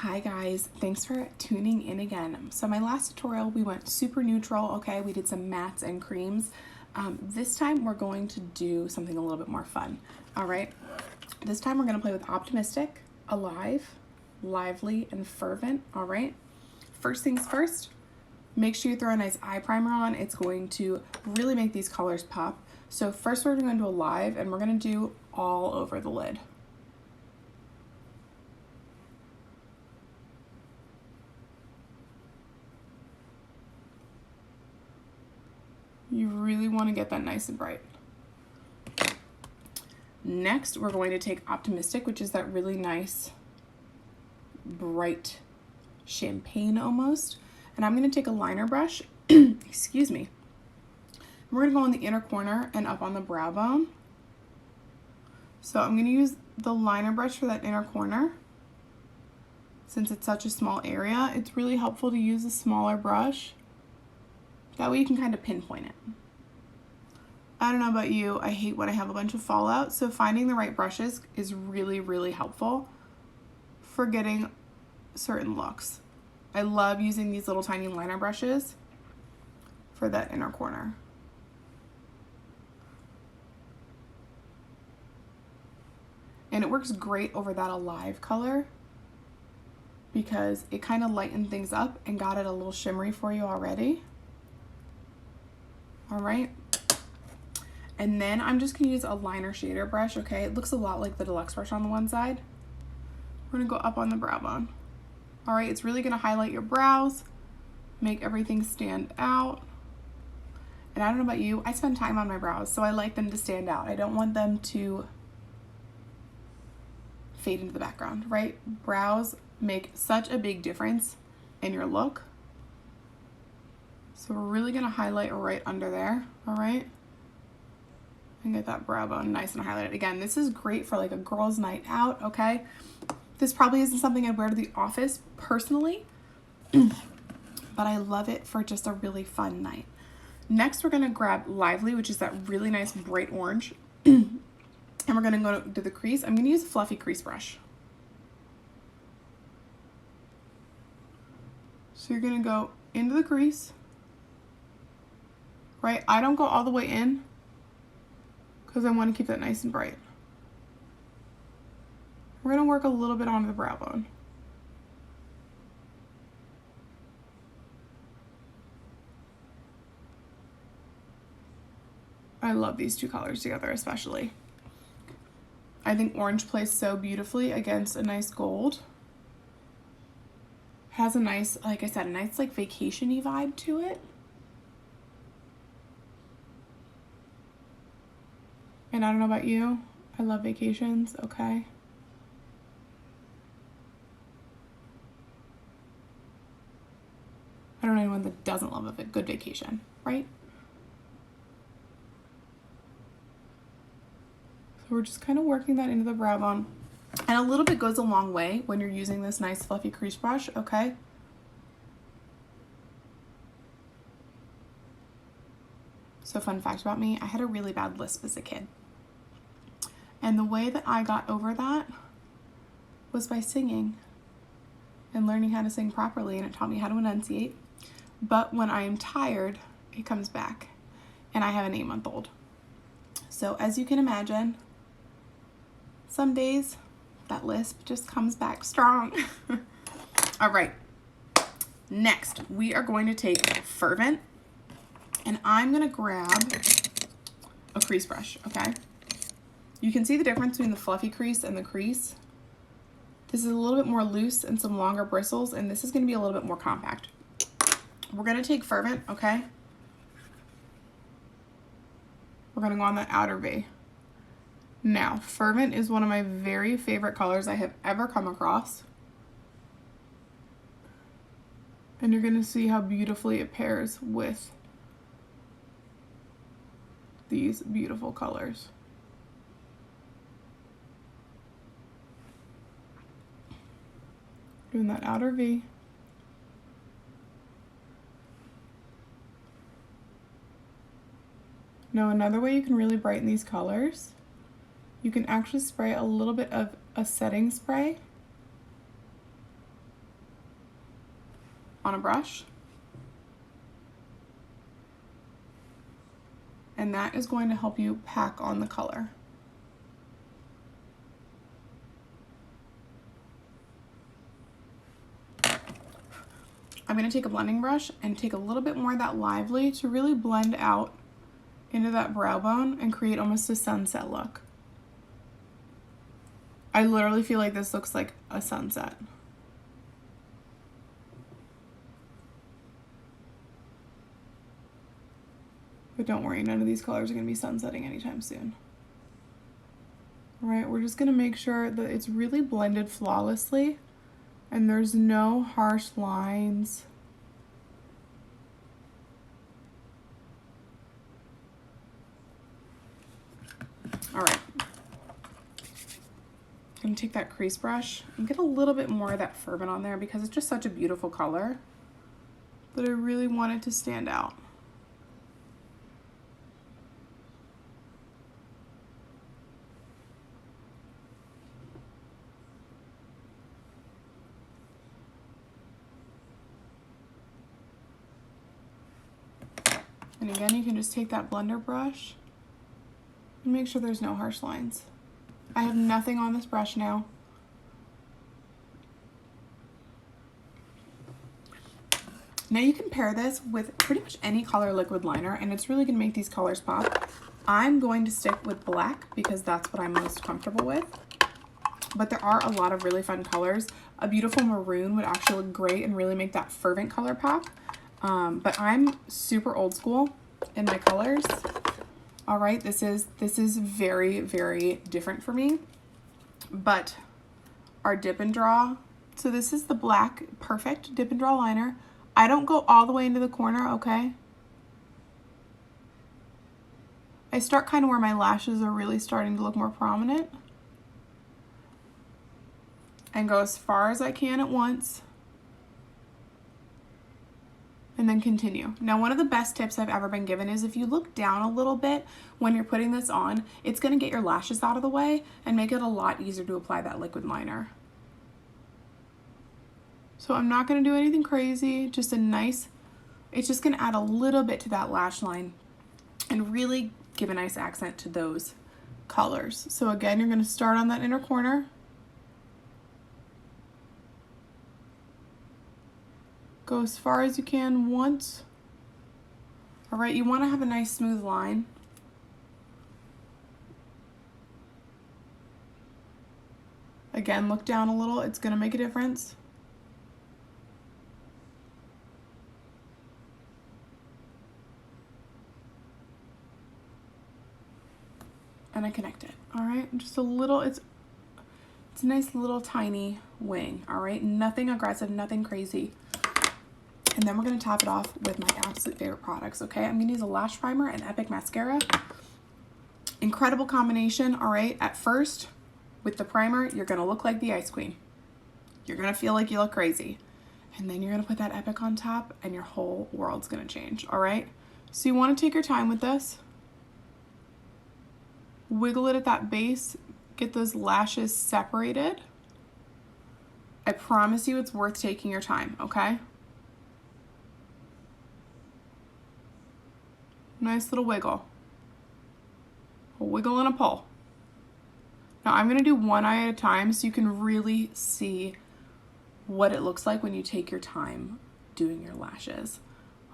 Hi guys, thanks for tuning in again. So my last tutorial we went super neutral, okay? We did some mattes and creams. This time we're going to do something a little bit more fun, all right? This time we're gonna play with Optimistic, Alive, Lively, and Fervent, all right? First things first, make sure you throw a nice eye primer on. It's going to really make these colors pop. So first we're going to do Alive, and we're gonna do all over the lid. You really want to get that nice and bright. Next, we're going to take Optimistic, which is that really nice, bright champagne almost. And I'm going to take a liner brush, excuse me. We're going to go in the inner corner and up on the brow bone. So I'm going to use the liner brush for that inner corner. Since it's such a small area, it's really helpful to use a smaller brush. That way you can kind of pinpoint it. I don't know about you, I hate when I have a bunch of fallout, so finding the right brushes is really, really helpful for getting certain looks. I love using these little tiny liner brushes for that inner corner. And it works great over that Alive color because it kind of lightened things up and got it a little shimmery for you already. All right, and then I'm just gonna use a liner shader brush, okay? It looks a lot like the deluxe brush on the one side. We're gonna go up on the brow bone. All right, it's really gonna highlight your brows, make everything stand out. And I don't know about you, I spend time on my brows, so I like them to stand out. I don't want them to fade into the background, right? Brows make such a big difference in your look. So we're really gonna highlight right under there, all right? And get that brow bone nice and highlighted. Again, this is great for like a girl's night out, okay? This probably isn't something I'd wear to the office personally, but I love it for just a really fun night. Next, we're gonna grab Lively, which is that really nice bright orange, and we're gonna go to the crease. I'm gonna use a fluffy crease brush. So you're gonna go into the crease, right? I don't go all the way in because I want to keep that nice and bright. We're going to work a little bit onto the brow bone. I love these two colors together especially. I think orange plays so beautifully against a nice gold. Has a nice, like I said, a nice like vacation-y vibe to it. And I don't know about you, I love vacations, okay? I don't know anyone that doesn't love a good vacation, right? So we're just kind of working that into the brow bone. And a little bit goes a long way when you're using this nice fluffy crease brush, okay? So fun fact about me, I had a really bad lisp as a kid. And the way that I got over that was by singing and learning how to sing properly, and it taught me how to enunciate. But when I am tired, it comes back, and I have an 8-month-old. So as you can imagine, some days that lisp just comes back strong. All right, next we are going to take Fervent, and I'm gonna grab a crease brush, okay? You can see the difference between the fluffy crease and the crease. This is a little bit more loose and some longer bristles, and this is gonna be a little bit more compact. We're gonna take Fervent, okay? We're gonna go on that outer V. Now, Fervent is one of my very favorite colors I have ever come across. And you're gonna see how beautifully it pairs with these beautiful colors. Doing that outer V. Now another way you can really brighten these colors, you can actually spray a little bit of a setting spray on a brush. And that is going to help you pack on the color. I'm going to take a blending brush and take a little bit more of that Lively to really blend out into that brow bone and create almost a sunset look. I literally feel like this looks like a sunset. But don't worry, none of these colors are going to be sunsetting anytime soon. All right, we're just going to make sure that it's really blended flawlessly and there's no harsh lines. All right. I'm going to take that crease brush and get a little bit more of that fervent on there because it's just such a beautiful color that I really want it to stand out. And again, you can just take that blender brush and make sure there's no harsh lines. I have nothing on this brush now. Now you can pair this with pretty much any color liquid liner and it's really gonna make these colors pop. I'm going to stick with black because that's what I'm most comfortable with. But there are a lot of really fun colors. A beautiful maroon would actually look great and really make that fervent color pop. But I'm super old school in my colors. All right, this is very, very different for me. But our dip and draw, so this is the black perfect dip and draw liner. I don't go all the way into the corner, okay? I start kind of where my lashes are really starting to look more prominent. And go as far as I can at once. And then continue. Now, one of the best tips I've ever been given is if you look down a little bit when you're putting this on, it's going to get your lashes out of the way and make it a lot easier to apply that liquid liner. So I'm not going to do anything crazy, just a nice, it's just going to add a little bit to that lash line and really give a nice accent to those colors. So again, you're going to start on that inner corner. Go as far as you can once. All right, you want to have a nice smooth line. Again, look down a little, it's going to make a difference. And I connect it. All right, just a little, it's a nice little tiny wing. All right, nothing aggressive, nothing crazy. And then we're going to top it off with my absolute favorite products, okay? I'm going to use a lash primer and Epic mascara. Incredible combination, all right? At first, with the primer, you're going to look like the Ice Queen. You're going to feel like you look crazy. And then you're going to put that Epic on top and your whole world's going to change, all right? So you want to take your time with this. Wiggle it at that base. Get those lashes separated. I promise you it's worth taking your time, okay? Nice little wiggle. A wiggle and a pull. Now I'm going to do one eye at a time so you can really see what it looks like when you take your time doing your lashes.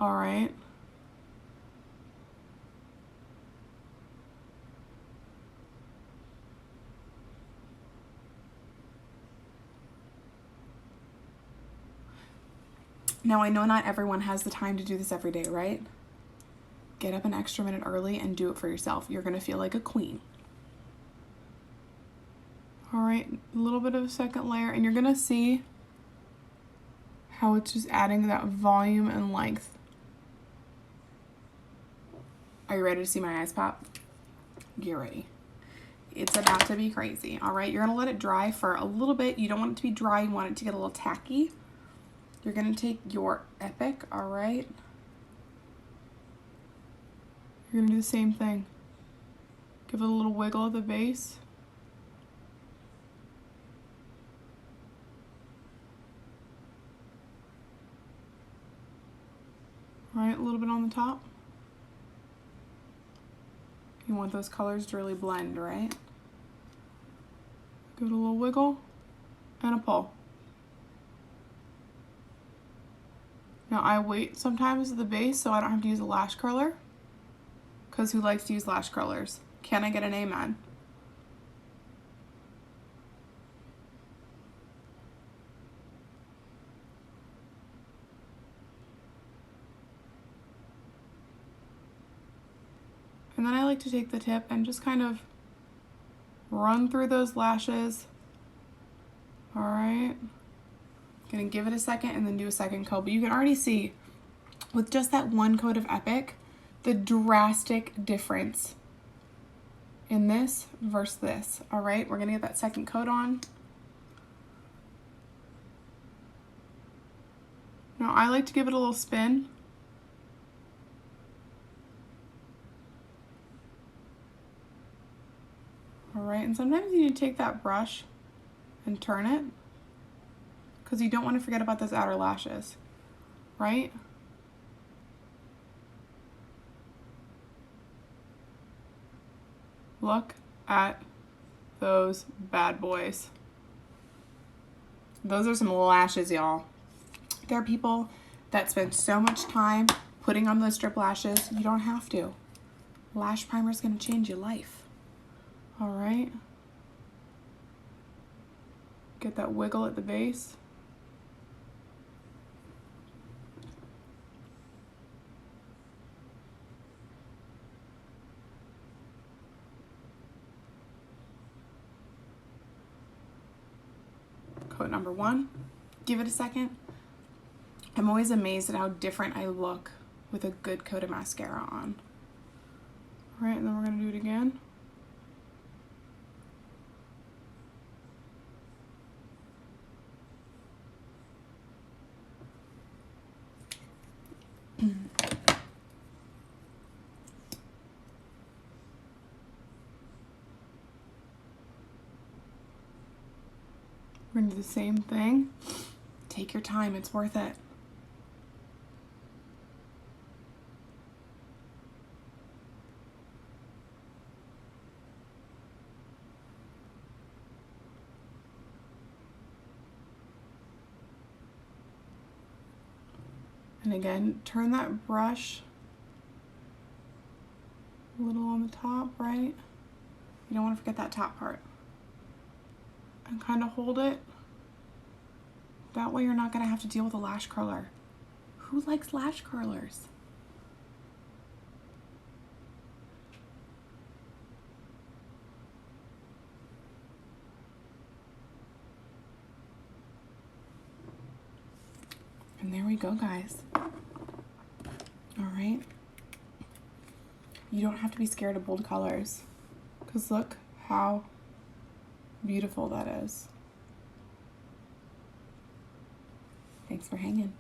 All right. Now I know not everyone has the time to do this every day, right? Get up an extra minute early and do it for yourself. You're gonna feel like a queen. All right, a little bit of a second layer, and you're gonna see how it's just adding that volume and length. Are you ready to see my eyes pop? Get ready. It's about to be crazy, all right? You're gonna let it dry for a little bit. You don't want it to be dry, you want it to get a little tacky. You're gonna take your Epic, all right? You're gonna do the same thing. Give it a little wiggle at the base. Right, a little bit on the top. You want those colors to really blend, right? Give it a little wiggle and a pull. Now I wait sometimes at the base so I don't have to use a lash curler, because who likes to use lash curlers? Can I get an amen? And then I like to take the tip and just kind of run through those lashes. All right. Gonna give it a second and then do a second coat. But you can already see with just that one coat of Epic, the drastic difference in this versus this. All right, we're gonna get that second coat on. Now I like to give it a little spin. All right, and sometimes you need to take that brush and turn it, because you don't want to forget about those outer lashes, right? Look at those bad boys. Those are some lashes, y'all. There are people that spend so much time putting on those strip lashes. You don't have to. Lash primer is going to change your life. All right. Get that wiggle at the base. Coat number one. Give it a second. I'm always amazed at how different I look with a good coat of mascara on. All right, and then we're going to do it again. We're gonna do the same thing. Take your time, it's worth it. And again, turn that brush a little on the top, right? You don't want to forget that top part. And kind of hold it. That way you're not going to have to deal with a lash curler. Who likes lash curlers? And there we go, guys. All right. You don't have to be scared of bold colors, because look how beautiful that is. Thanks for hanging.